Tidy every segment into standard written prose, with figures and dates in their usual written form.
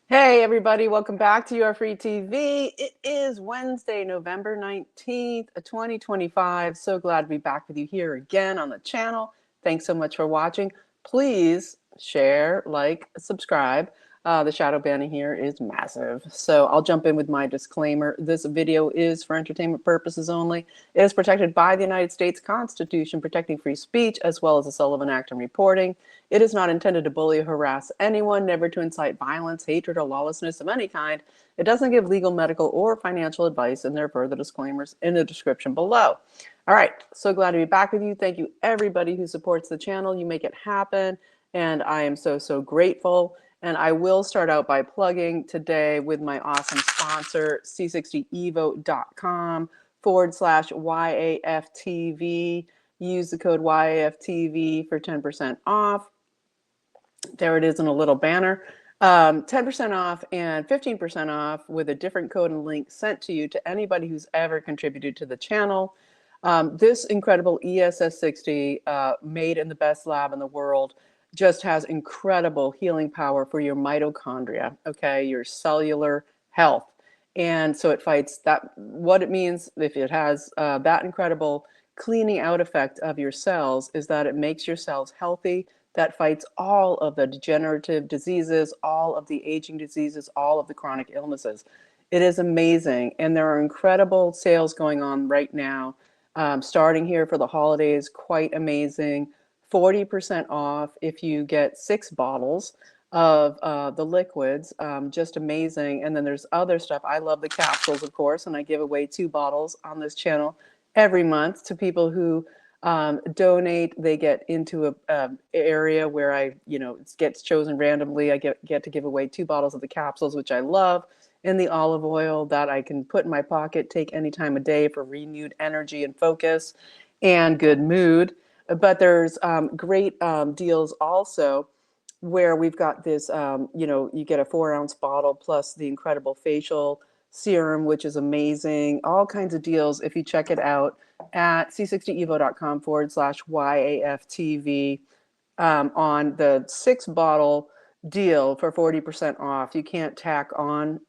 Hey everybody, welcome back to YAFTV. It is Wednesday, November 19th, 2025. So glad to be back with you here again on the channel. Thanks so much for watching. Please share, like, subscribe. The shadow banning here is massive. So I'll jump in with my disclaimer. This video is for entertainment purposes only. It is protected by the United States Constitution, protecting free speech, as well as the Sullivan Act and reporting. It is not intended to bully or harass anyone, never to incite violence, hatred, or lawlessness of any kind. It doesn't give legal, medical, or financial advice, and there are further disclaimers in the description below. All right, so glad to be back with you. Thank you everybody who supports the channel. You make it happen, and I am so grateful. And I will start out by plugging today with my awesome sponsor, c60evo.com/YAFTV. Use the code YAFTV for 10% off. There it is in a little banner. 10% off and 15% off with a different code and link sent to you to anybody who's ever contributed to the channel. This incredible ESS60, made in the best lab in the world, just has incredible healing power for your mitochondria, okay, your cellular health. And so it fights that. What it means, if it has that incredible cleaning out effect of your cells, is that it makes your cells healthy. That fights all of the degenerative diseases, all of the aging diseases, all of the chronic illnesses. It is amazing. And there are incredible sales going on right now, starting here for the holidays, quite amazing. 40% off if you get 6 bottles of the liquids, just amazing. And then there's other stuff. I love the capsules, of course, and I give away 2 bottles on this channel every month to people who donate. They get into a area where it gets chosen randomly. I get to give away 2 bottles of the capsules, which I love, and the olive oil that I can put in my pocket, take any time of day for renewed energy and focus and good mood. But there's great deals also where we've got this, you get a 4-ounce bottle plus the incredible facial serum, which is amazing. All kinds of deals if you check it out at c60evo.com/YAFTV, on the 6-bottle deal for 40% off. You can't tack on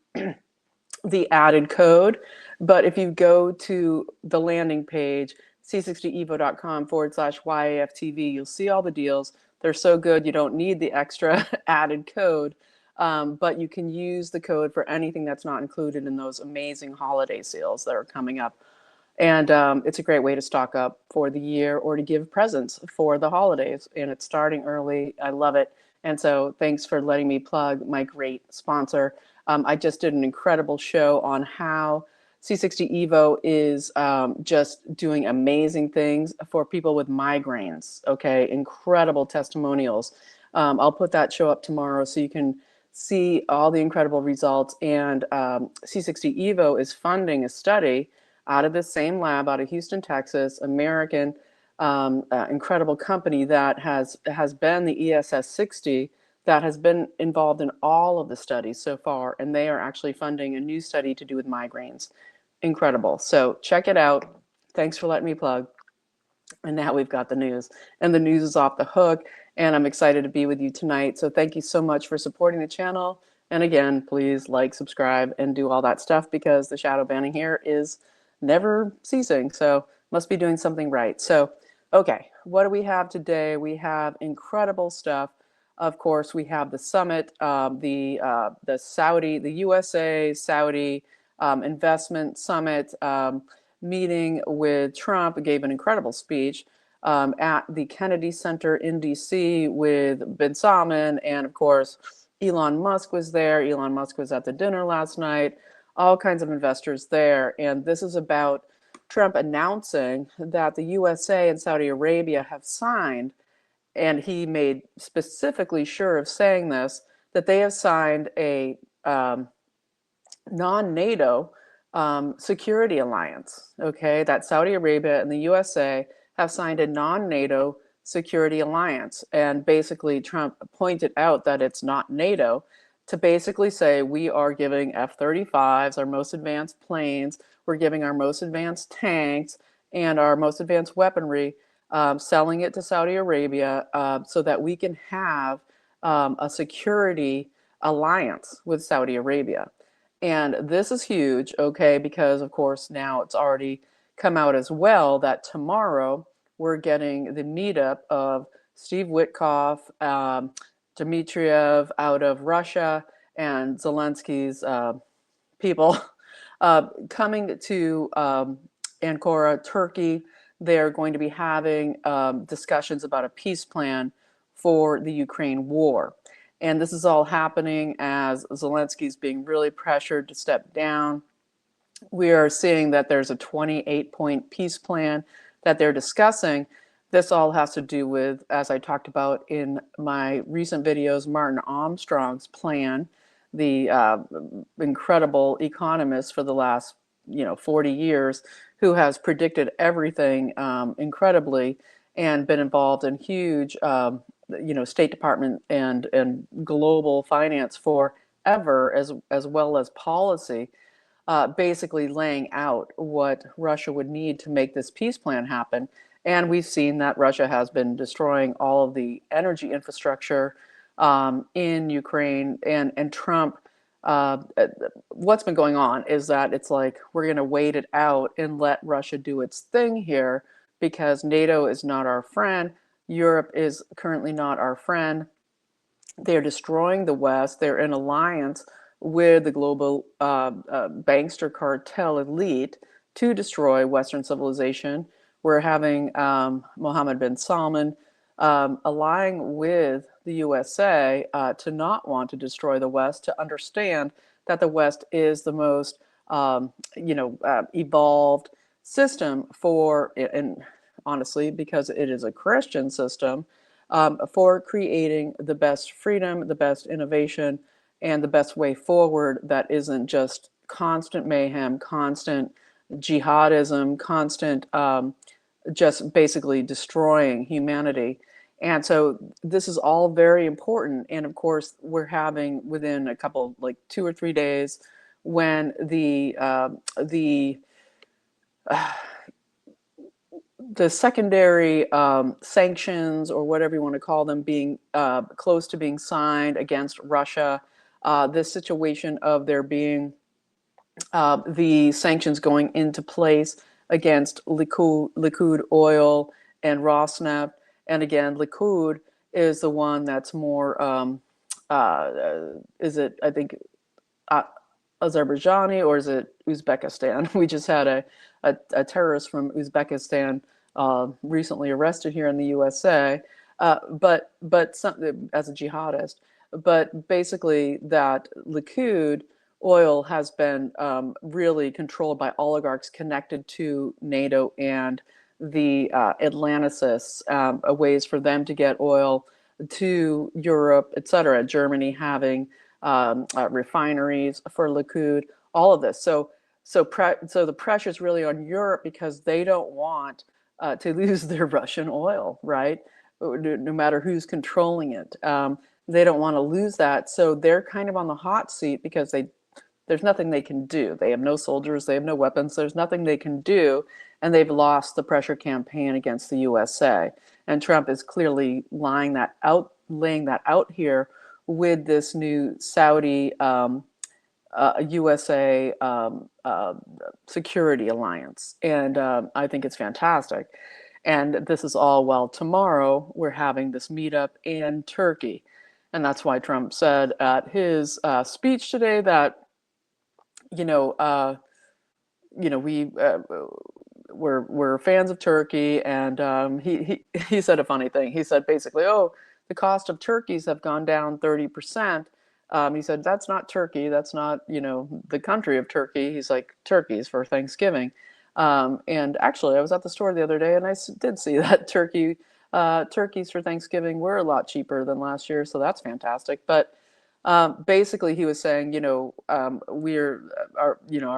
the added code, but if you go to the landing page, c60evo.com/YAFTV, you'll see all the deals. They're so good, you don't need the extra added code, but you can use the code for anything that's not included in those amazing holiday sales that are coming up. And it's a great way to stock up for the year or to give presents for the holidays. And it's starting early. I love it. And so thanks for letting me plug my great sponsor. I just did an incredible show on how C60 Evo is just doing amazing things for people with migraines. Okay, incredible testimonials. I'll put that show up tomorrow so you can see all the incredible results. And C60 Evo is funding a study out of the same lab out of Houston, Texas, American, incredible company that has been the ESS60 that has been involved in all of the studies so far, and they are actually funding a new study to do with migraines. Incredible. So check it out. Thanks for letting me plug. And now we've got the news, and the news is off the hook, and I'm excited to be with you tonight. So thank you so much for supporting the channel. And again, please like, subscribe, and do all that stuff, because the shadow banning here is never ceasing. So must be doing something right. So, okay, what do we have today? We have incredible stuff. Of course, we have the summit, the USA Saudi investment summit, meeting with Trump. Gave an incredible speech at the Kennedy Center in DC with Bin Salman, and of course Elon Musk was there. Elon Musk was at the dinner last night. All kinds of investors there. And this is about Trump announcing that the USA and Saudi Arabia have signed, and he made specifically sure of saying this, that they have signed a non-NATO security alliance. Okay, that Saudi Arabia and the USA have signed a non-NATO security alliance. And basically Trump pointed out that it's not NATO, to basically say we are giving F-35s, our most advanced planes, we're giving our most advanced tanks and our most advanced weaponry, selling it to Saudi Arabia so that we can have a security alliance with Saudi Arabia. And this is huge, okay, because of course now it's already come out as well that tomorrow we're getting the meetup of Steve Witkoff, Dmitriev out of Russia, and Zelensky's people coming to Ankara, Turkey. They're going to be having discussions about a peace plan for the Ukraine war. And this is all happening as Zelensky's being really pressured to step down. We are seeing that there's a 28-point peace plan that they're discussing. This all has to do with, as I talked about in my recent videos, Martin Armstrong's plan, the incredible economist for the last 40 years, who has predicted everything incredibly and been involved in huge State Department and global finance forever, as well as policy, basically laying out what Russia would need to make this peace plan happen. And we've seen that Russia has been destroying all of the energy infrastructure in Ukraine, and Trump. What's been going on is that it's like we're going to wait it out and let Russia do its thing here, because NATO is not our friend. Europe is currently not our friend. They're destroying the West. They're in alliance with the global bankster cartel elite to destroy Western civilization. We're having Mohammed bin Salman allying with the USA to not want to destroy the West, to understand that the West is the most evolved system for, and honestly, because it is a Christian system, for creating the best freedom, the best innovation, and the best way forward that isn't just constant mayhem, constant jihadism, constant just basically destroying humanity. And so this is all very important. And of course, we're having within a couple, like 2 or 3 days, when the secondary sanctions, or whatever you want to call them, being close to being signed against Russia, this situation of there being the sanctions going into place against Likud Oil and Rosneft. And again, Likud is the one that's more, is it, I think, Azerbaijani, or is it Uzbekistan? We just had a terrorist from Uzbekistan recently arrested here in the USA, but some, as a jihadist. But basically, that Likud oil has been really controlled by oligarchs connected to NATO and the Atlanticists, ways for them to get oil to Europe, etc. Germany having refineries for Likud, all of this. So the pressure is really on Europe, because they don't want to lose their Russian oil, right? No matter who's controlling it. They don't want to lose that. So they're kind of on the hot seat, because there's nothing they can do. They have no soldiers, they have no weapons, there's nothing they can do, and they've lost the pressure campaign against the USA. And Trump is clearly laying that out here with this new Saudi USA security alliance. And I think it's fantastic. And this is all while tomorrow we're having this meetup in Turkey. And that's why Trump said at his speech today that, we're fans of Turkey, and he said a funny thing. He said basically, oh, the cost of turkeys have gone down 30%. He said, that's not Turkey. That's not, the country of Turkey. He's like, turkeys for Thanksgiving. And actually, I was at the store the other day, and I did see that turkeys for Thanksgiving were a lot cheaper than last year. So that's fantastic. But basically, he was saying, our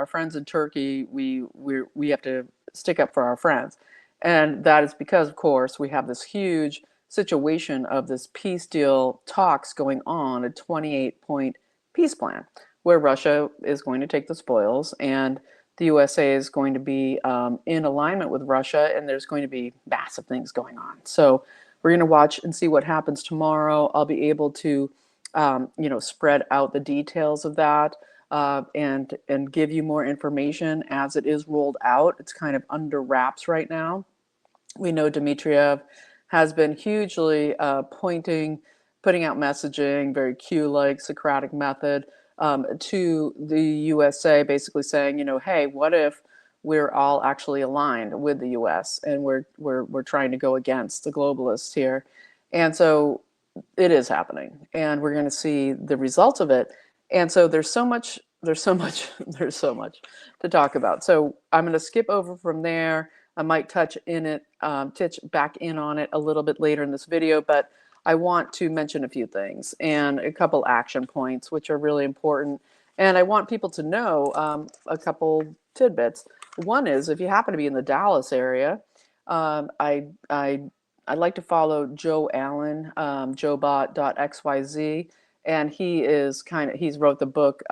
friends in Turkey, we have to stick up for our friends. And that is because, of course, we have this huge situation of this peace deal talks going on, a 28-point peace plan, where Russia is going to take the spoils, and the USA is going to be in alignment with Russia, and there's going to be massive things going on. So we're going to watch and see what happens tomorrow. I'll be able to spread out the details of that, and give you more information as it is rolled out. It's kind of under wraps right now. We know Dmitriev has been hugely putting out messaging, very Q-like, Socratic method, to the USA, basically saying, hey, what if we're all actually aligned with the US and we're trying to go against the globalists here? And so it is happening, and we're going to see the results of it. And so there's so much there's so much to talk about. So I'm going to skip over from there. I might touch back in on it a little bit later in this video, but I want to mention a few things and a couple action points, which are really important. And I want people to know a couple tidbits. One is, if you happen to be in the Dallas area, I'd like to follow Joe Allen, joebot.xyz, and he's wrote the book,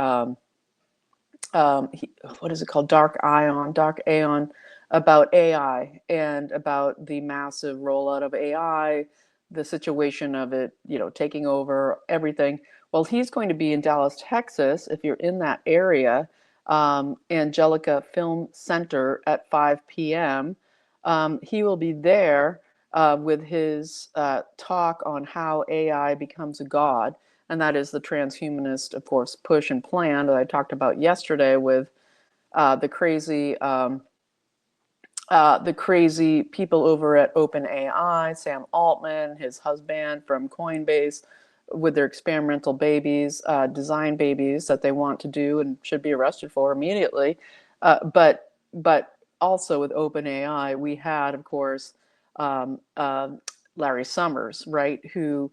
what is it called? Dark Aeon, about AI and about the massive rollout of AI, the situation of it, taking over everything. Well, he's going to be in Dallas, Texas, if you're in that area, Angelica Film Center at 5 p.m. He will be there with his talk on how AI becomes a god. And that is the transhumanist, of course, push and plan that I talked about yesterday with the crazy people over at OpenAI, Sam Altman, his husband from Coinbase, with their experimental babies, design babies that they want to do and should be arrested for immediately. But also with OpenAI, we had, of course, Larry Summers, right, who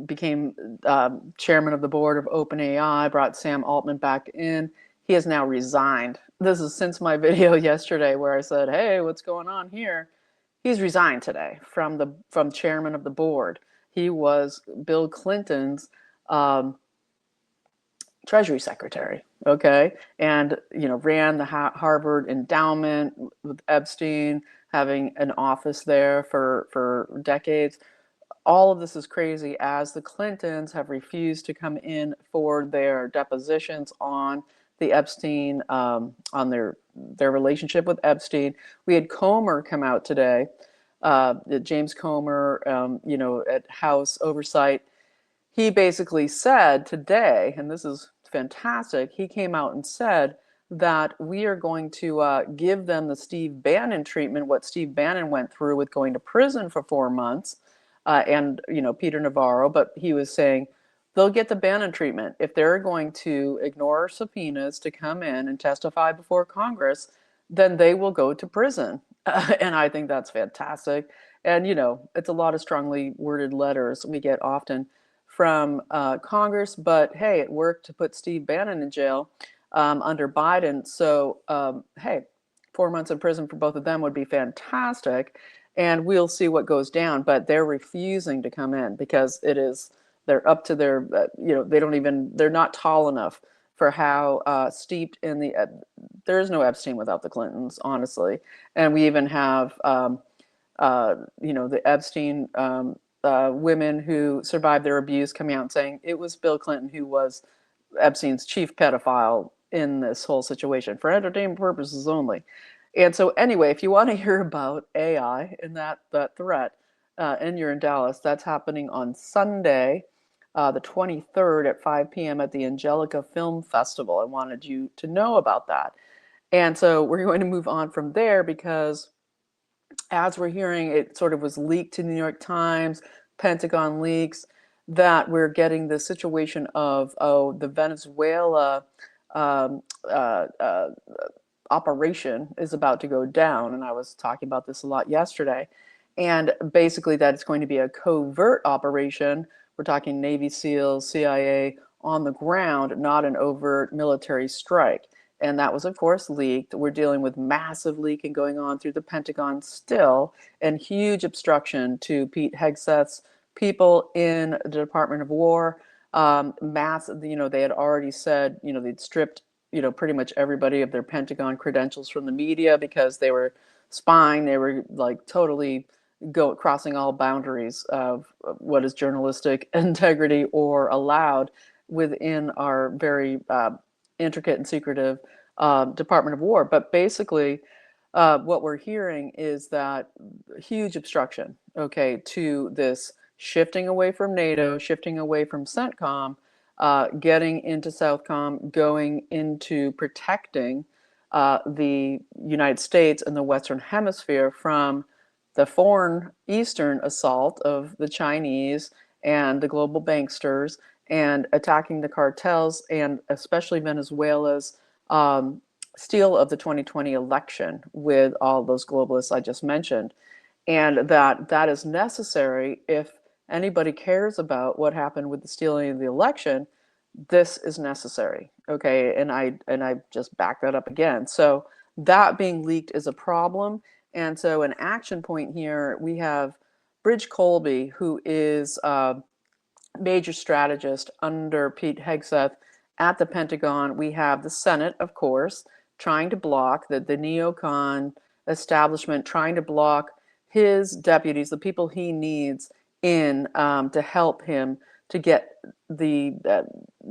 became chairman of the board of OpenAI, brought Sam Altman back in. He has now resigned. This is since my video yesterday where I said, hey, what's going on here? He's resigned today from chairman of the board. He was Bill Clinton's Treasury Secretary, okay, and ran the Harvard endowment with Epstein, having an office there for decades. All of this is crazy, as the Clintons have refused to come in for their depositions on the Epstein, on their relationship with Epstein. We had Comer come out today, James Comer, at House Oversight. He basically said today, and this is fantastic, he came out and said that we are going to give them the Steve Bannon treatment, what Steve Bannon went through with going to prison for 4 months, and Peter Navarro. But he was saying they'll get the Bannon treatment if they're going to ignore subpoenas to come in and testify before Congress. Then they will go to prison, and I think that's fantastic. And it's a lot of strongly worded letters we get often from Congress, but hey, it worked to put Steve Bannon in jail under Biden. So hey, 4 months in prison for both of them would be fantastic, and we'll see what goes down. But they're refusing to come in because they're up to their they're not tall enough for how steeped in the there is no Epstein without the Clintons, honestly. And we even have the Epstein women who survived their abuse coming out and saying it was Bill Clinton who was Epstein's chief pedophile in this whole situation for entertainment purposes only. And so anyway, if you want to hear about AI and that threat, and you're in Dallas, that's happening on Sunday, the 23rd at 5 p.m. at the Angelica Film Festival. I wanted you to know about that. And so we're going to move on from there because, as we're hearing, it sort of was leaked to the New York Times, Pentagon leaks, that we're getting the situation of, the Venezuela operation is about to go down. And I was talking about this a lot yesterday. And basically that it's going to be a covert operation. We're talking Navy SEALs, CIA on the ground, not an overt military strike. And that was, of course, leaked. We're dealing with massive leaking going on through the Pentagon still, and huge obstruction to Pete Hegseth's people in the Department of War. They had already said, they'd stripped, pretty much everybody of their Pentagon credentials from the media because they were spying. They were like totally crossing all boundaries of what is journalistic integrity or allowed within our very intricate and secretive Department of War. But basically, what we're hearing is that huge obstruction, okay, to this shifting away from NATO, shifting away from CENTCOM, getting into Southcom, going into protecting the United States and the Western Hemisphere from the foreign Eastern assault of the Chinese and the global banksters, and attacking the cartels, and especially Venezuela's steal of the 2020 election with all those globalists I just mentioned. And that is necessary if anybody cares about what happened with the stealing of the election. This is necessary, okay? And I just back that up again. So that being leaked is a problem. And so an action point here, we have Bridge Colby, who is major strategist under Pete Hegseth at the Pentagon. We have the Senate, of course, trying to block the neocon establishment, trying to block his deputies, the people he needs in to help him to get the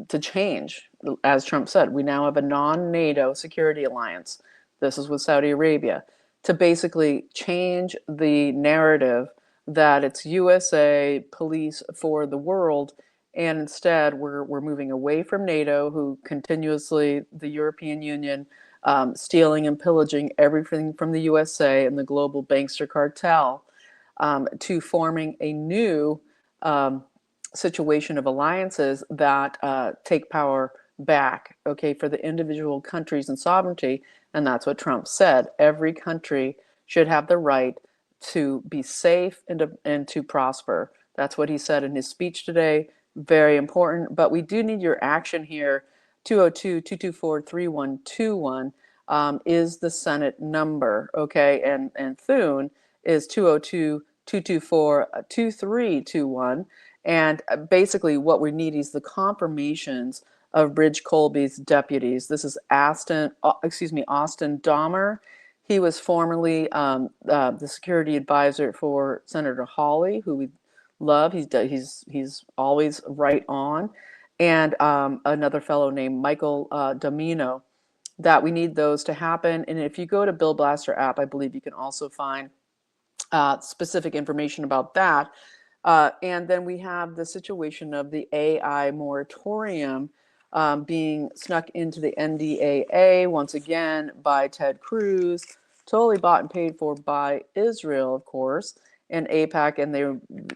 to change. As Trump said, we now have a non-NATO security alliance. This is with Saudi Arabia, to basically change the narrative that it's USA police for the world, and instead we're moving away from NATO, who continuously, the European Union, stealing and pillaging everything from the USA and the global bankster cartel, to forming a new situation of alliances that take power back, okay, for the individual countries and sovereignty. And that's what Trump said. Every country should have the right to be safe and to prosper. That's what he said in his speech today. Very important. But we do need your action here. 202-224-3121 is the Senate number, okay? And Thune is 202-224-2321. And basically what we need is the confirmations of Bridge Colby's deputies. This is Austin Dahmer. He was formerly the security advisor for Senator Hawley, who we love. He's always right on. And another fellow named Michael Domino, that we need those to happen. And if you go to Bill Blaster app, I believe you can also find specific information about that. And then we have the situation of the AI moratorium being snuck into the NDAA once again by Ted Cruz, totally bought and paid for by Israel, of course, and AIPAC. And they,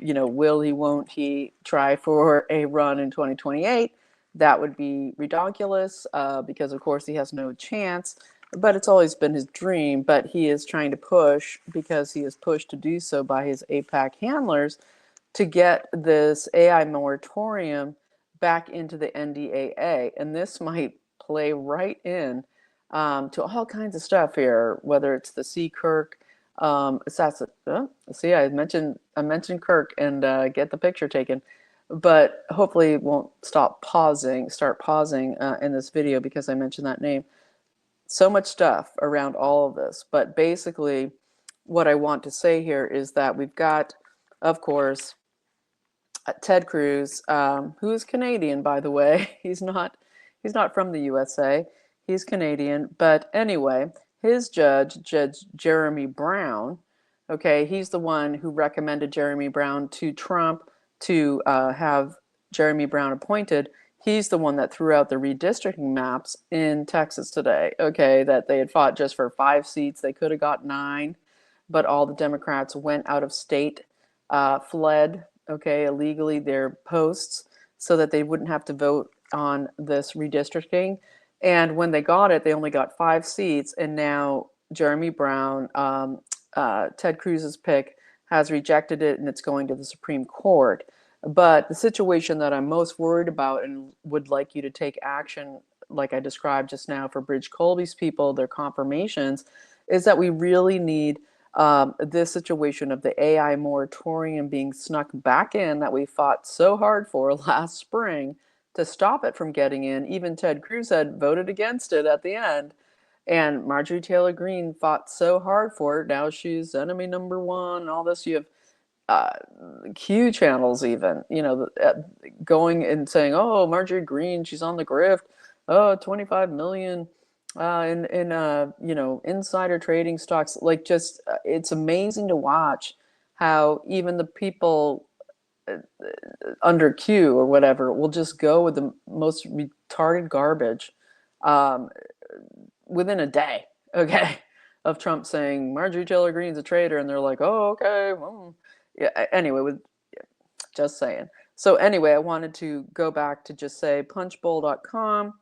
will he, won't he try for a run in 2028? That would be ridiculous because, of course, he has no chance. But it's always been his dream. But he is trying to push, because he is pushed to do so by his AIPAC handlers, to get this AI moratorium back into the NDAA. And this might play right in to all kinds of stuff here, whether it's the C. Kirk. See, I mentioned Kirk, and get the picture taken. But hopefully it won't start pausing in this video because I mentioned that name. So much stuff around all of this. But basically what I want to say here is that we've got, of course, Ted Cruz, who is Canadian, by the way. He's not from the USA. He's Canadian. But anyway, his Judge Jeremy Brown, okay, he's the one who recommended Jeremy Brown to Trump to have Jeremy Brown appointed. He's the one that threw out the redistricting maps in Texas today, okay, that they had fought just for 5 seats. They could have got 9, but all the Democrats went out of state, fled, okay, illegally, their posts, so that they wouldn't have to vote on this redistricting. And when they got it, they only got 5 seats. And now Jeremy Brown, Ted Cruz's pick, has rejected it, and it's going to the Supreme Court. But the situation that I'm most worried about and would like you to take action, like I described just now for Bridge Colby's people, their confirmations, is that we really need this situation of the AI moratorium being snuck back in, that we fought so hard for last spring to stop it from getting in. Even Ted Cruz had voted against it at the end. And Marjorie Taylor Greene fought so hard for it. Now she's enemy number one. All this. You have Q channels even, going and saying, "Oh, Marjorie Greene, she's on the grift. Oh, 25 million in insider trading stocks." Like, just it's amazing to watch how even the people under Q or whatever will just go with the most retarded garbage um, within a day, okay, of Trump saying Marjorie Taylor Greene's a traitor, and they're like, "Oh, okay." Yeah, anyway, just saying. So anyway, I wanted to go back to just say punchbowl.com.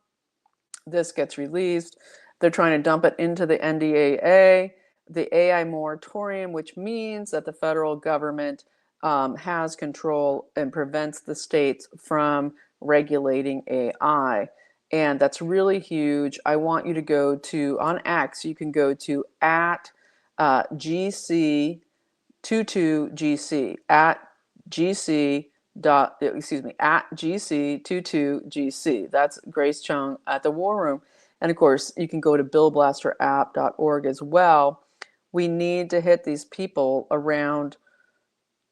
This gets released. They're trying to dump it into the NDAA, the AI Moratorium, which means that the federal government has control and prevents the states from regulating AI. And that's really huge. I want you to go to, on X, you can go to at GC22GC, at GC at GC22GC. That's Grace Chung at the War Room. And of course, you can go to billblasterapp.org as well. We need to hit these people around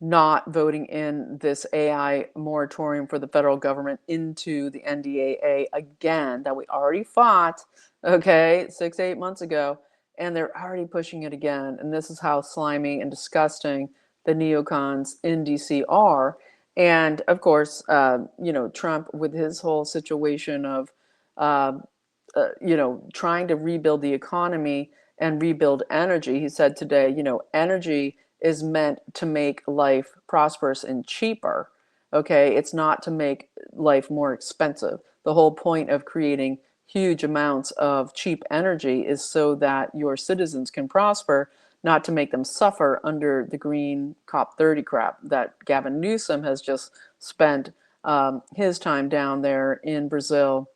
not voting in this AI moratorium for the federal government into the NDAA again that we already fought, okay, 6-8 months ago, and they're already pushing it again. And this is how slimy and disgusting the neocons in DC are. And of course, Trump with his whole situation of, uh, trying to rebuild the economy and rebuild energy. He said today, energy is meant to make life prosperous and cheaper. Okay, it's not to make life more expensive. The whole point of creating huge amounts of cheap energy is so that your citizens can prosper, not to make them suffer under the green COP30 crap that Gavin Newsom has just spent his time down there in Brazil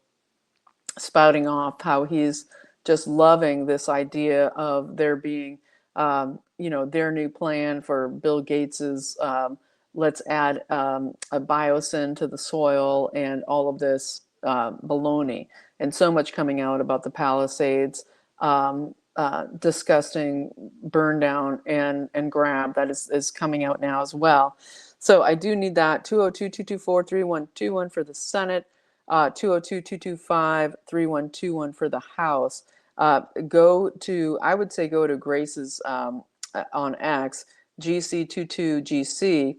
spouting off how he's just loving this idea of there being, their new plan for Bill Gates's let's add a biosyn to the soil and all of this baloney, and so much coming out about the Palisades, disgusting burn down and grab that is coming out now as well. So I do need that 202-224-3121 for the Senate. 202-225-3121 for the House. I would say go to Grace's on X, GC22GC,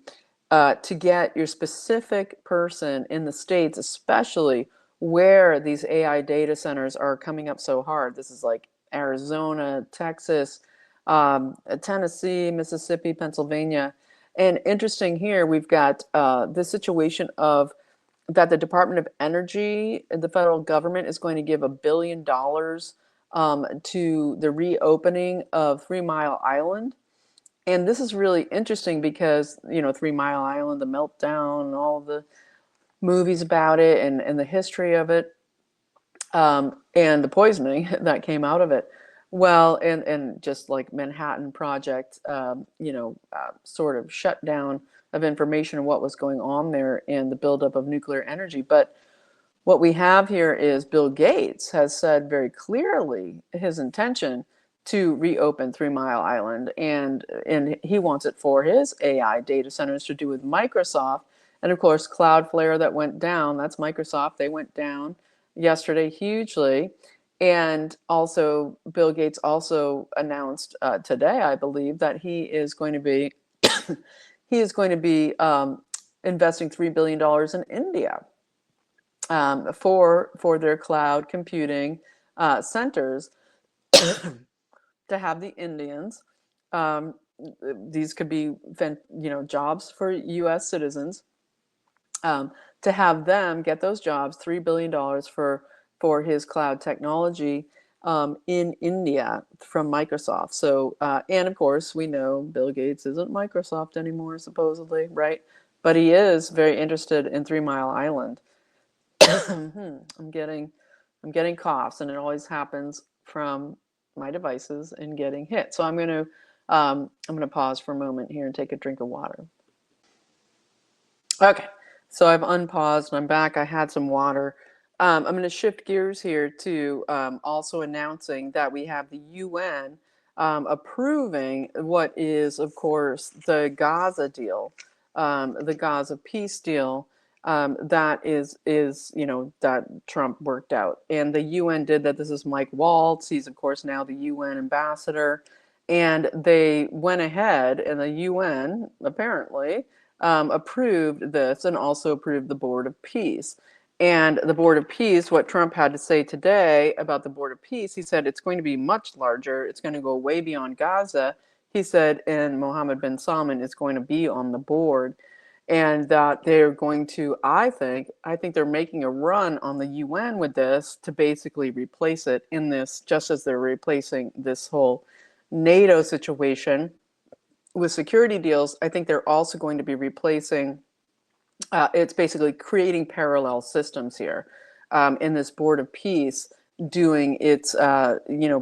to get your specific person in the states, especially where these AI data centers are coming up so hard. This is like Arizona, Texas, Tennessee, Mississippi, Pennsylvania. And interesting here, we've got this situation of that the Department of Energy, the federal government, is going to give $1 billion to the reopening of 3 Mile Island. And this is really interesting because, 3 Mile Island, the meltdown, and all the movies about it and the history of it, and the poisoning that came out of it. Well, and just like Manhattan Project, sort of shutdown of information and what was going on there and the buildup of nuclear energy. But what we have here is Bill Gates has said very clearly his intention to reopen 3 Mile Island, and he wants it for his AI data centers to do with Microsoft. And of course, Cloudflare that went down, that's Microsoft, they went down yesterday hugely. And also, Bill Gates also announced today, I believe, that he is going to be investing $3 billion in India for their cloud computing centers to have the Indians. These could be jobs for U.S. citizens, to have them get those jobs, $3 billion for his cloud technology in India from Microsoft. So, and of course, we know Bill Gates isn't Microsoft anymore, supposedly, right? But he is very interested in 3 Mile Island. I'm getting coughs, and it always happens from my devices and getting hit. So I'm going to pause for a moment here and take a drink of water. Okay, so I've unpaused and I'm back. I had some water. I'm going to shift gears here to also announcing that we have the UN approving what is, of course, the Gaza deal, the Gaza peace deal that is that Trump worked out, and the UN did that. This is Mike Waltz. He's of course now the UN ambassador, and they went ahead, and the UN apparently approved this and also approved the Board of Peace. And the Board of Peace, what Trump had to say today about the Board of Peace, he said it's going to be much larger. It's going to go way beyond Gaza. He said, and Mohammed bin Salman is going to be on the board. And that they're going to, I think they're making a run on the UN with this to basically replace it in this, just as they're replacing this whole NATO situation with security deals. I think they're also going to be replacing it's basically creating parallel systems here in this Board of Peace, doing its,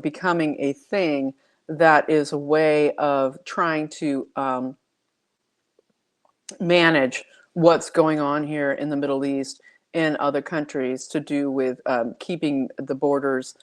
becoming a thing that is a way of trying to manage what's going on here in the Middle East and other countries to do with keeping the borders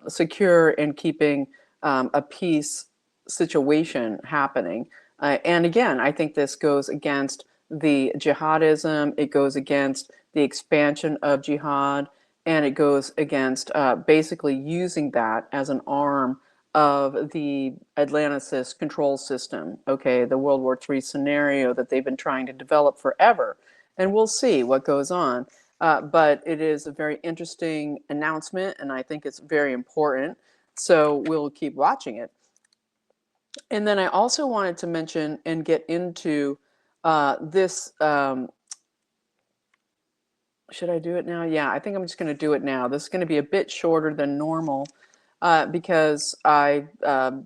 secure and keeping a peace situation happening. And again, I think this goes against the jihadism, it goes against the expansion of jihad, and it goes against basically using that as an arm of the Atlanticist control system, okay, the World War III scenario that they've been trying to develop forever. And we'll see what goes on. But it is a very interesting announcement, and I think it's very important. So we'll keep watching it. And then I also wanted to mention and get into this. Should I do it now? Yeah, I think I'm just going to do it now. This is going to be a bit shorter than normal because I've got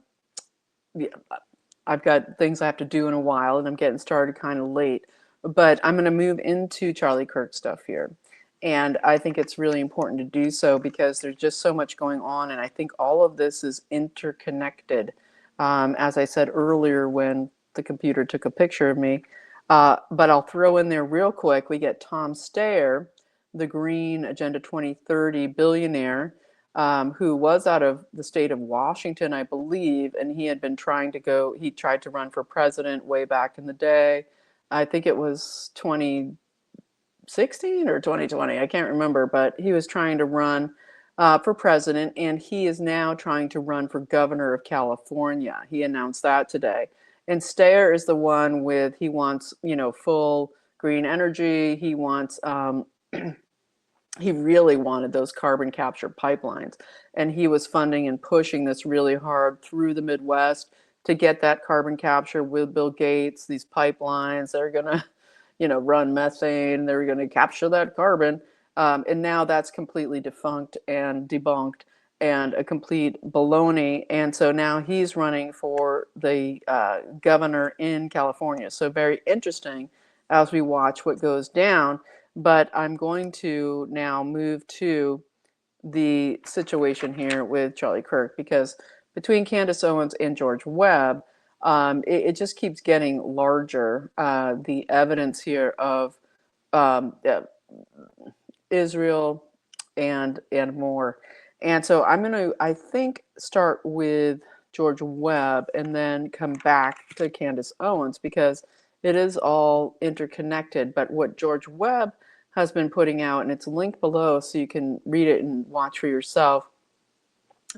things I have to do in a while, and I'm getting started kind of late. But I'm going to move into Charlie Kirk stuff here. And I think it's really important to do so because there's just so much going on, and I think all of this is interconnected. As I said earlier when the computer took a picture of me. But I'll throw in there real quick, we get Tom Steyer, the Green Agenda 2030 billionaire, who was out of the state of Washington, I believe, and he had been trying to go, he tried to run for president way back in the day. I think it was 2016 or 2020, I can't remember, but he was trying to run for president, and he is now trying to run for governor of California. He announced that today. And Steyer is the one with, he wants, full green energy. He wants, he really wanted those carbon capture pipelines. And he was funding and pushing this really hard through the Midwest to get that carbon capture with Bill Gates, these pipelines that are going to, run methane. They're going to capture that carbon. And now that's completely defunct and debunked and a complete baloney. And so now he's running for the governor in California. So very interesting as we watch what goes down. But I'm going to now move to the situation here with Charlie Kirk, because between Candace Owens and George Webb, it just keeps getting larger. The evidence here of Israel and more. And so I'm going to, I think, start with George Webb and then come back to Candace Owens because it is all interconnected. But what George Webb has been putting out, and it's linked below so you can read it and watch for yourself.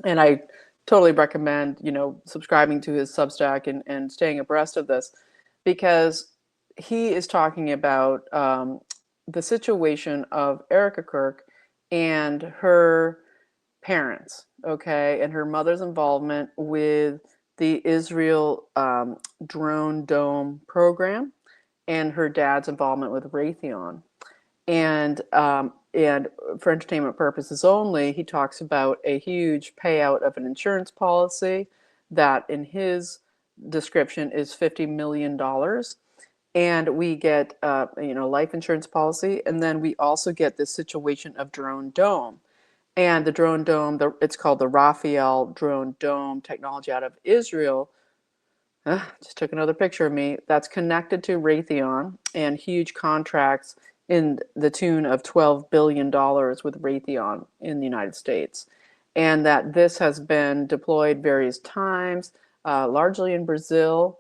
And I totally recommend, subscribing to his Substack and staying abreast of this, because he is talking about the situation of Erica Kirk and her parents, okay, and her mother's involvement with the Israel Drone Dome program and her dad's involvement with Raytheon. And for entertainment purposes only, he talks about a huge payout of an insurance policy that in his description is $50 million. And we get, life insurance policy. And then we also get this situation of Drone Dome. And the Drone Dome, it's called the Raphael Drone Dome technology out of Israel. Just took another picture of me. That's connected to Raytheon and huge contracts in the tune of $12 billion with Raytheon in the United States. And that this has been deployed various times, largely in Brazil.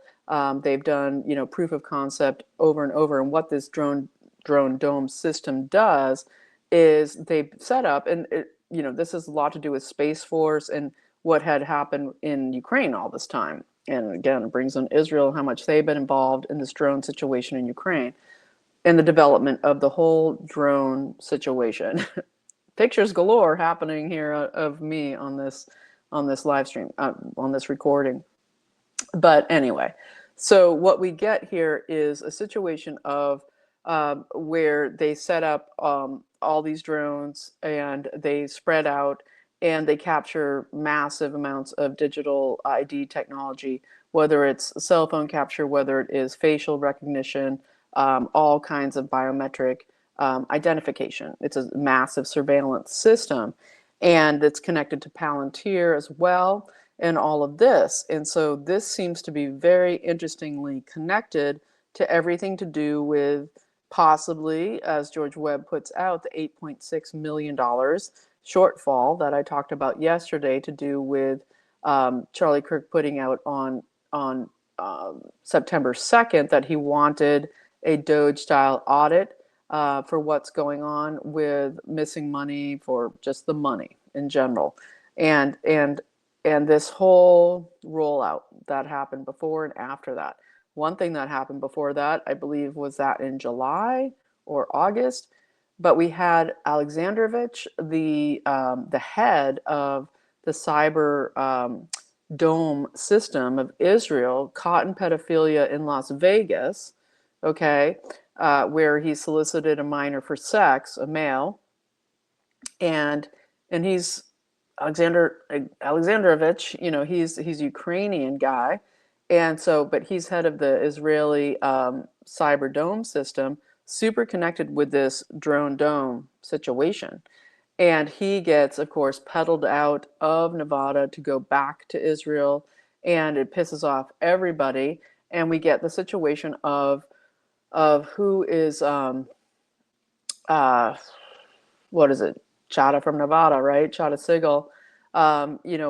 They've done, proof of concept over and over. And what this drone dome system does is they set up, and this has a lot to do with Space Force and what had happened in Ukraine all this time. And again, it brings in Israel, how much they've been involved in this drone situation in Ukraine and the development of the whole drone situation. Pictures galore happening here of me on this live stream, on this recording. But anyway, so what we get here is a situation of where they set up all these drones and they spread out and they capture massive amounts of digital ID technology, whether it's cell phone capture, whether it is facial recognition, all kinds of biometric identification. It's a massive surveillance system, and it's connected to Palantir as well, and all of this. And so this seems to be very interestingly connected to everything to do with possibly, as George Webb puts out, the $8.6 million shortfall that I talked about yesterday to do with Charlie Kirk putting out on September 2nd that he wanted a Doge-style audit for what's going on with missing money, for just the money in general. And this whole rollout that happened before and after that. One thing that happened before that, I believe, was that in July or August, but we had Alexandrovich, the head of the cyber dome system of Israel, caught in pedophilia in Las Vegas, okay, where he solicited a minor for sex, a male, and he's Alexandrovich, he's a Ukrainian guy, and so, but he's head of the Israeli cyber dome system, super connected with this drone dome situation. And he gets, of course, peddled out of Nevada to go back to Israel, and it pisses off everybody. And we get the situation of who is what is it? Chada from Nevada, right? Chada Sigel,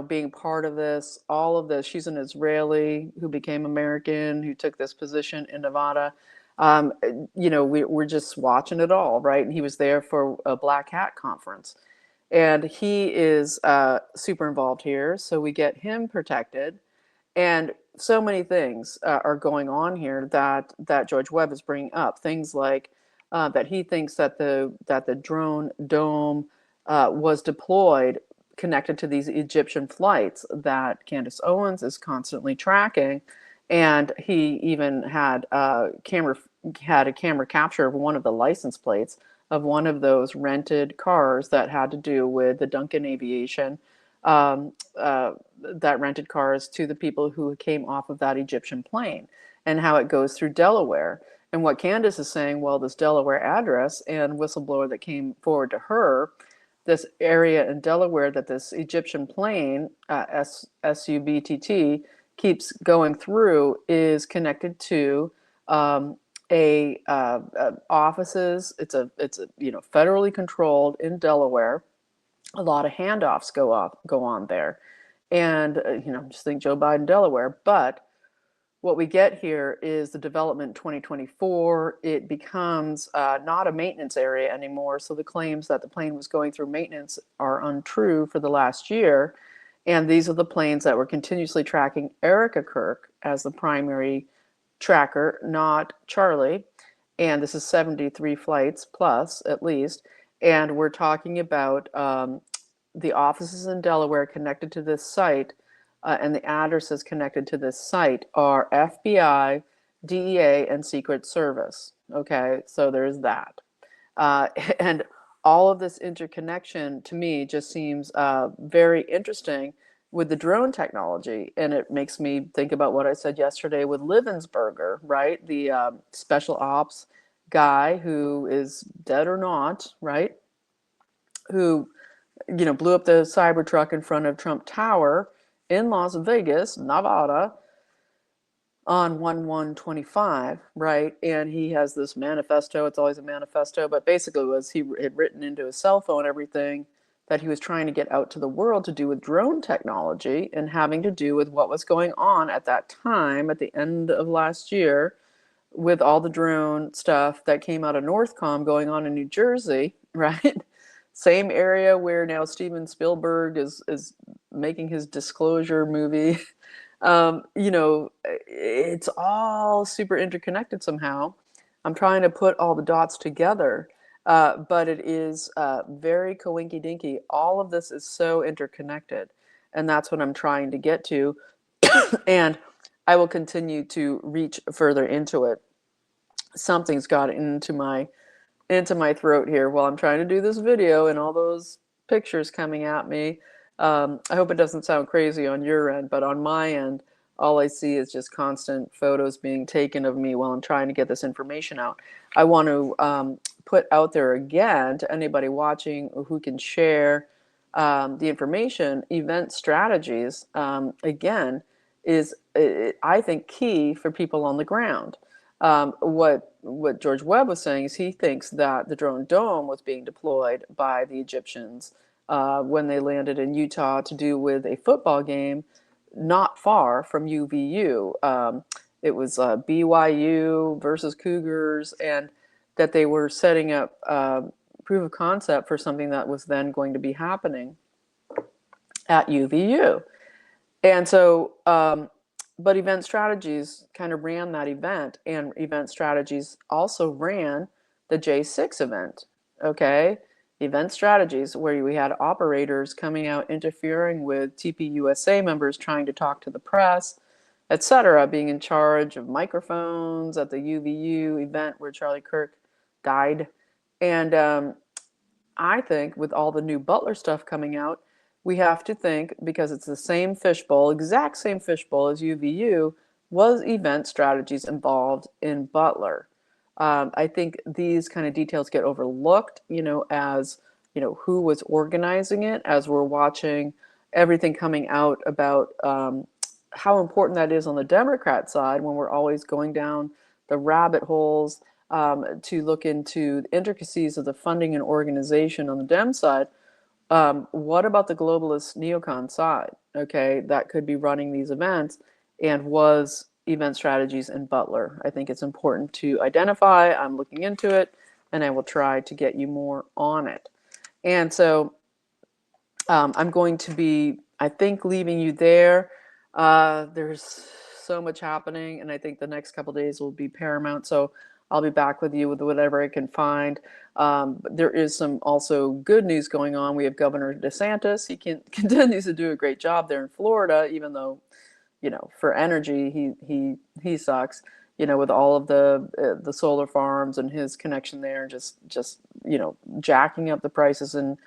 being part of this, all of this. She's an Israeli who became American, who took this position in Nevada. We're just watching it all, right? And he was there for a Black Hat conference. And he is super involved here, so we get him protected. And so many things are going on here that George Webb is bringing up. Things like that he thinks that the drone dome was deployed connected to these Egyptian flights that Candace Owens is constantly tracking, and he even had a camera capture of one of the license plates of one of those rented cars that had to do with the Duncan Aviation, that rented cars to the people who came off of that Egyptian plane, and how it goes through Delaware. And what Candace is saying, well, this Delaware address and whistleblower that came forward to her, this area in Delaware that this Egyptian plane, SUBTT, keeps going through is connected to offices. It's a federally controlled in Delaware. A lot of handoffs go on there, and just think Joe Biden, Delaware. But what we get here is the development in 2024. It becomes not a maintenance area anymore. So the claims that the plane was going through maintenance are untrue for the last year. And these are the planes that were continuously tracking Erica Kirk as the primary tracker, not Charlie. And this is 73 flights plus, at least. And we're talking about the offices in Delaware connected to this site. And the addresses connected to this site are FBI, DEA, and Secret Service. Okay, so there's that. And all of this interconnection to me just seems very interesting with the drone technology. And it makes me think about what I said yesterday with Livensberger, right? The special ops guy who is dead or not, right? Who, blew up the Cybertruck in front of Trump Tower in Las Vegas, Nevada, on 1/1/25, right? And he has this manifesto. It's always a manifesto, but basically was he had written into his cell phone everything that he was trying to get out to the world to do with drone technology and having to do with what was going on at that time at the end of last year with all the drone stuff that came out of Northcom going on in New Jersey, right? Same area where now Steven Spielberg is making his disclosure movie. You know, it's all super interconnected somehow. I'm trying to put all the dots together, but it is very coinky dinky. All of this is so interconnected, and that's what I'm trying to get to. And I will continue to reach further into it. Something's got into my throat here while I'm trying to do this video and all those pictures coming at me. I hope it doesn't sound crazy on your end, but on my end, all I see is just constant photos being taken of me while I'm trying to get this information out. I want to put out there again to anybody watching who can share the information. Event strategies, again, is, I think, key for people on the ground. What George Webb was saying is he thinks that the Drone Dome was being deployed by the Egyptians when they landed in Utah to do with a football game not far from UVU. It was BYU versus Cougars, and that they were setting up proof of concept for something that was then going to be happening at UVU. And so, but Event Strategies kind of ran that event, and Event Strategies also ran the J6 event, okay? Event Strategies, where we had operators coming out interfering with TPUSA members trying to talk to the press, etc., being in charge of microphones at the UVU event where Charlie Kirk died. And I think with all the new Butler stuff coming out, we have to think, because it's the same fishbowl, exact same fishbowl as UVU, was Event Strategies involved in Butler? I think these kind of details get overlooked, you know, as, you know, who was organizing it, as we're watching everything coming out about how important that is on the Democrat side when we're always going down the rabbit holes to look into the intricacies of the funding and organization on the Dem side. What about the globalist neocon side? Okay, that could be running these events, and was Event Strategies in Butler? I think it's important to identify. I'm looking into it, and I will try to get you more on it. And so I'm going to be, I think, leaving you there. There's so much happening, and I think the next couple days will be paramount. So I'll be back with you with whatever I can find. There is some also good news going on. We have Governor DeSantis. He continues to do a great job there in Florida, even though, you know, for energy, he sucks. You know, with all of the solar farms and his connection there, just you know, jacking up the prices in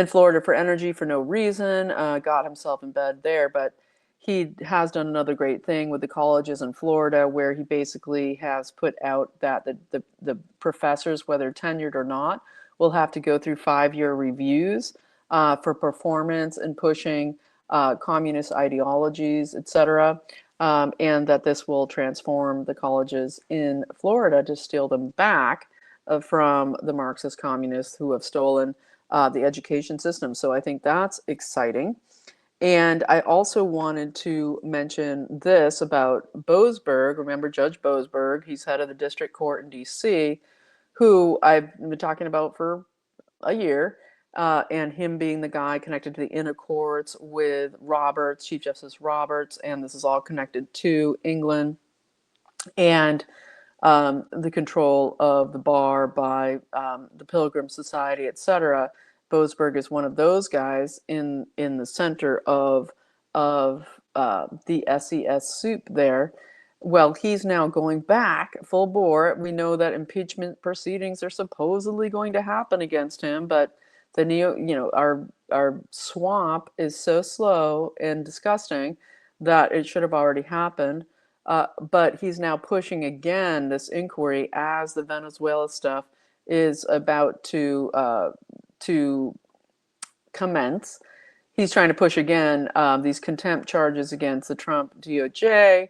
Florida for energy for no reason. Got himself in bed there, but he has done another great thing with the colleges in Florida, where he basically has put out that the professors, whether tenured or not, will have to go through 5-year reviews for performance and pushing communist ideologies, etc. And that this will transform the colleges in Florida to steal them back from the Marxist communists who have stolen the education system. So I think that's exciting. And I also wanted to mention this about Boasberg. Remember Judge Boasberg? He's head of the district court in DC, who I've been talking about for a year, and him being the guy connected to the inner courts with Roberts, Chief Justice Roberts, and this is all connected to England and the control of the bar by the Pilgrim Society, etc. Boasberg is one of those guys in the center of the SES soup there. Well, he's now going back full bore. We know that impeachment proceedings are supposedly going to happen against him, but our swamp is so slow and disgusting that it should have already happened. But he's now pushing again this inquiry as the Venezuela stuff is about to commence. He's trying to push again these contempt charges against the Trump DOJ,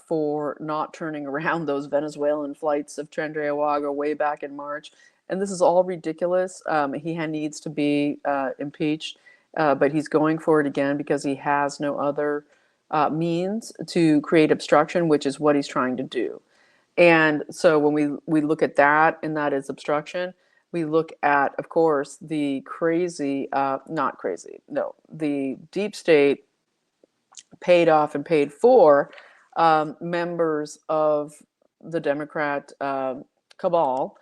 for not turning around those Venezuelan flights of Chandriawaga way back in March. And this is all ridiculous. He needs to be impeached, but he's going for it again because he has no other means to create obstruction, which is what he's trying to do. And so when we look at that, and that is obstruction, we look at, of course, the not crazy, no, the deep state paid off and paid for members of the Democrat cabal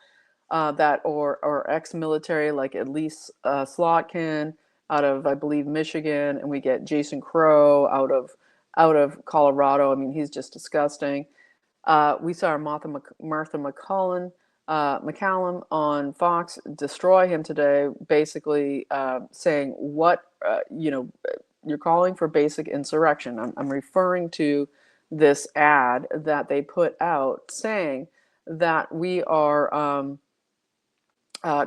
that or ex-military, like at least Slotkin out of, I believe, Michigan, and we get Jason Crow out of Colorado. I mean, he's just disgusting. We saw Martha Maccallum on Fox destroy him today, basically saying what you're calling for basic insurrection. I'm referring to this ad that they put out saying that we are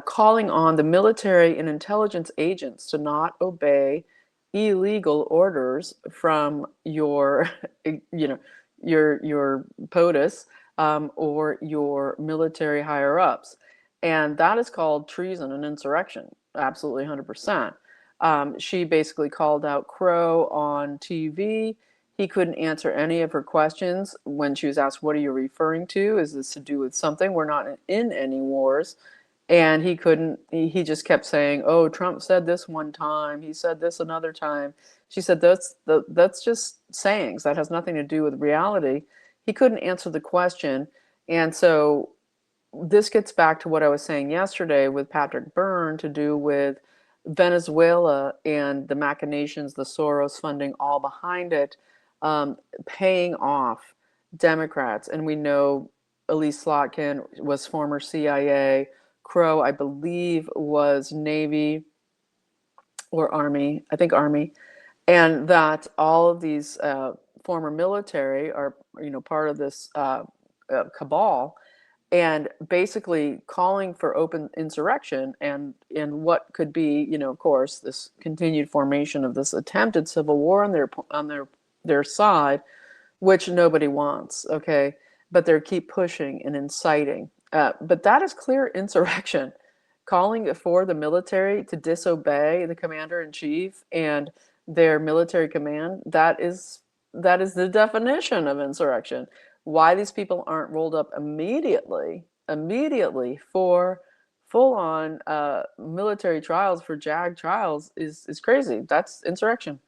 calling on the military and intelligence agents to not obey illegal orders from your, your POTUS or your military higher ups, and that is called treason and insurrection. Absolutely, 100%. She basically called out Crow on TV. He couldn't answer any of her questions when she was asked, "What are you referring to? Is this to do with something? We're not in any wars." And he couldn't, he just kept saying, "Oh, Trump said this one time, he said this another time." She said, that's just sayings. That has nothing to do with reality. He couldn't answer the question. And so this gets back to what I was saying yesterday with Patrick Byrne to do with Venezuela and the machinations, the Soros funding, all behind it, paying off Democrats. And we know Elise Slotkin was former CIA. Crow, I believe, was Navy or Army, I think Army, and that all of these former military are, part of this cabal, and basically calling for open insurrection and what could be, of course, this continued formation of this attempted civil war on their side, which nobody wants, okay? But they keep pushing and inciting. But that is clear insurrection. Calling for the military to disobey the commander-in-chief and their military command, that is the definition of insurrection. Why these people aren't rolled up immediately for full-on military trials, for JAG trials, is crazy. That's insurrection.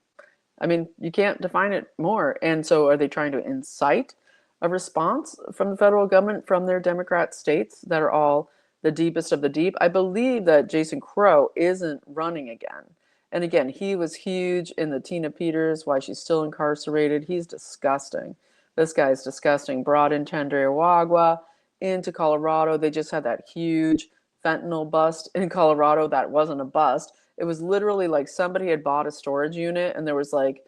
I mean, you can't define it more. And so are they trying to incite a response from the federal government, from their Democrat states that are all the deepest of the deep? I believe that Jason Crow isn't running again. And again, he was huge in the Tina Peters, why she's still incarcerated. He's disgusting. This guy's disgusting. Brought in Chandriawaga into Colorado. They just had that huge fentanyl bust in Colorado that wasn't a bust. It was literally like somebody had bought a storage unit and there was like,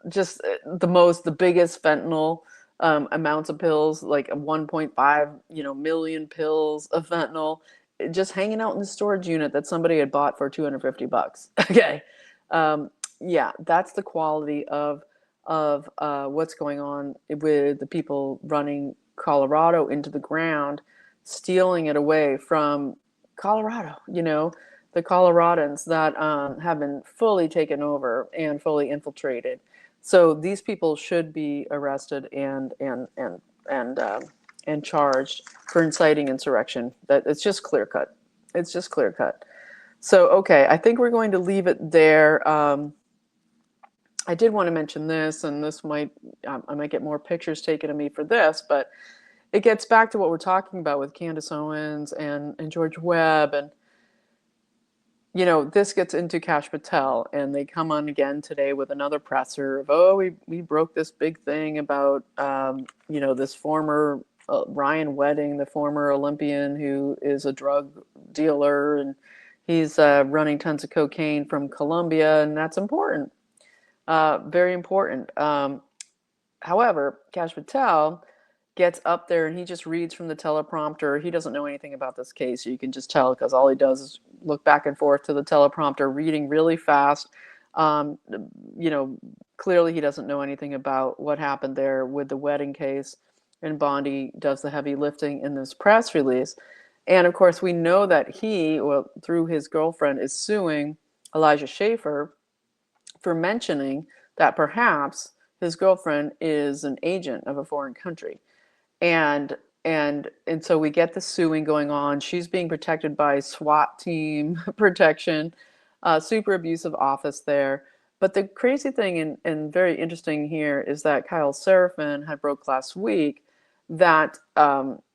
just the biggest fentanyl amounts of pills, like 1.5, million pills of fentanyl, just hanging out in the storage unit that somebody had bought for $250. Okay. Yeah, that's the quality of what's going on with the people running Colorado into the ground, stealing it away from Colorado, the Coloradans that have been fully taken over and fully infiltrated. So these people should be arrested and charged for inciting insurrection. That it's just clear cut. It's just clear cut. So okay, I think we're going to leave it there. I did want to mention this, and this I might get more pictures taken of me for this, but it gets back to what we're talking about with Candace Owens and George Webb, and this gets into Kash Patel, and they come on again today with another presser of, oh, we broke this big thing about this former Ryan Wedding, the former Olympian who is a drug dealer, and he's running tons of cocaine from Colombia, and that's important, very important. However, Kash Patel gets up there and he just reads from the teleprompter. He doesn't know anything about this case. You can just tell because all he does is look back and forth to the teleprompter, reading really fast, Clearly, he doesn't know anything about what happened there with the wedding case, and Bondi does the heavy lifting in this press release. And of course, we know that he, well, through his girlfriend, is suing Elijah Schaffer for mentioning that perhaps his girlfriend is an agent of a foreign country. And so we get the suing going on. She's being protected by SWAT team protection, super abusive office there. But the crazy thing and very interesting here is that Kyle Seraphin had broke last week that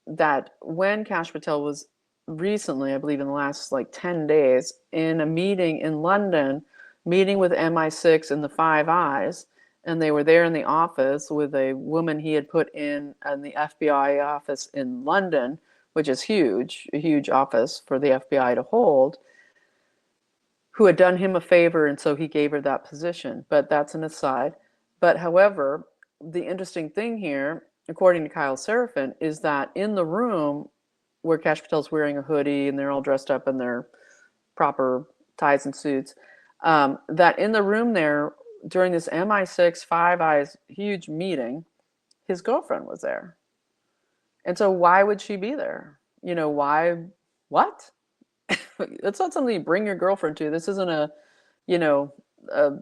that when Kash Patel was recently, I believe in the last like 10 days, in a meeting in London, meeting with MI6 and the Five Eyes, and they were there in the office with a woman he had put in the FBI office in London, which is huge, a huge office for the FBI to hold, who had done him a favor, and so he gave her that position. But that's an aside. But however, the interesting thing here, according to Kyle Seraphin, is that in the room where Kash Patel's wearing a hoodie and they're all dressed up in their proper ties and suits, that in the room there, during this MI6 Five Eyes huge meeting, his girlfriend was there. And so why would she be there? You know, why? What? It's not something you bring your girlfriend to. This isn't a, you know,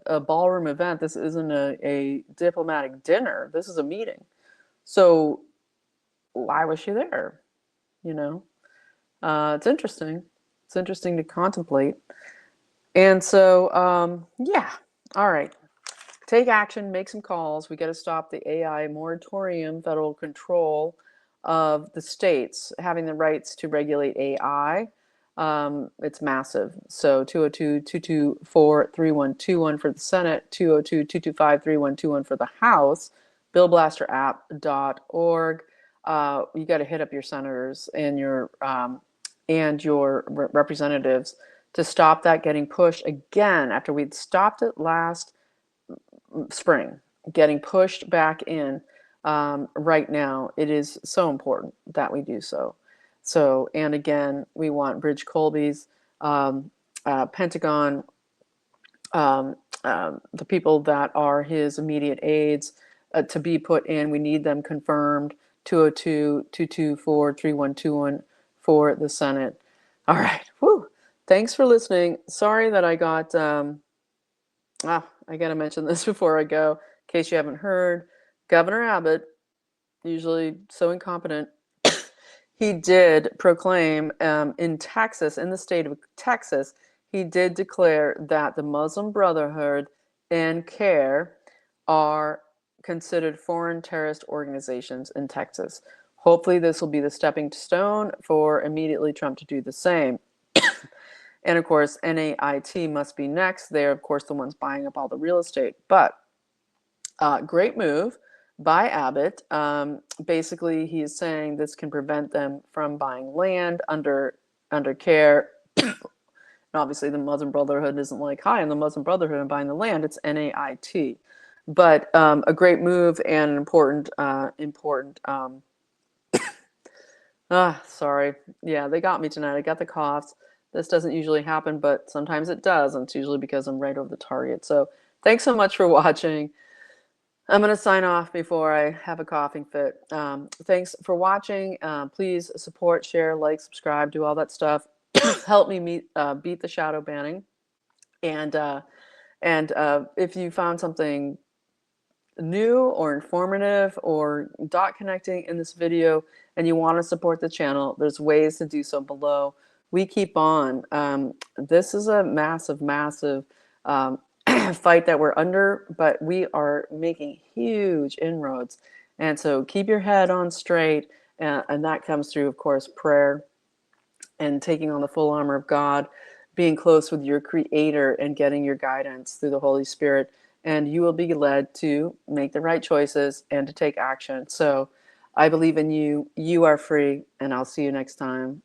a ballroom event. This isn't a diplomatic dinner. This is a meeting. So why was she there? You know, it's interesting. It's interesting to contemplate. And so, yeah, all right. Take action, make some calls. We got to stop the AI moratorium, federal control of the states having the rights to regulate AI. It's massive. So 202-224-3121 for the Senate, 202-225-3121 for the House, billblasterapp.org. You got to hit up your senators and your representatives to stop that getting pushed again after we'd stopped it last spring, getting pushed back in. Right now, it is so important that we do so. So, and again, we want Bridge Colby's, Pentagon, the people that are his immediate aides to be put in. We need them confirmed. 202-224-3121 for the Senate. All right. Whew. Thanks for listening. Sorry that I got, I got to mention this before I go, in case you haven't heard. Governor Abbott, usually so incompetent, he did proclaim in Texas, in the state of Texas, he did declare that the Muslim Brotherhood and CARE are considered foreign terrorist organizations in Texas. Hopefully this will be the stepping stone for immediately Trump to do the same. And of course, NAIT must be next. They're, of course, the ones buying up all the real estate. But great move by Abbott. Basically, he is saying this can prevent them from buying land under CARE. And obviously, the Muslim Brotherhood isn't like, hi, I'm the Muslim Brotherhood, I'm buying the land. It's NAIT. But a great move and an important sorry. Yeah, they got me tonight. I got the coughs. This doesn't usually happen, but sometimes it does, and it's usually because I'm right over the target. So thanks so much for watching. I'm going to sign off before I have a coughing fit. Thanks for watching. Please support, share, like, subscribe, do all that stuff. Help me beat the shadow banning. And if you found something new or informative or dot connecting in this video and you want to support the channel, there's ways to do so below. We keep on. This is a massive fight that we're under, but we are making huge inroads. And so keep your head on straight, and that comes through, of course, prayer and taking on the full armor of God, being close with your Creator and getting your guidance through the Holy Spirit. And you will be led to make the right choices and to take action. So I believe in you. You are free, and I'll see you next time.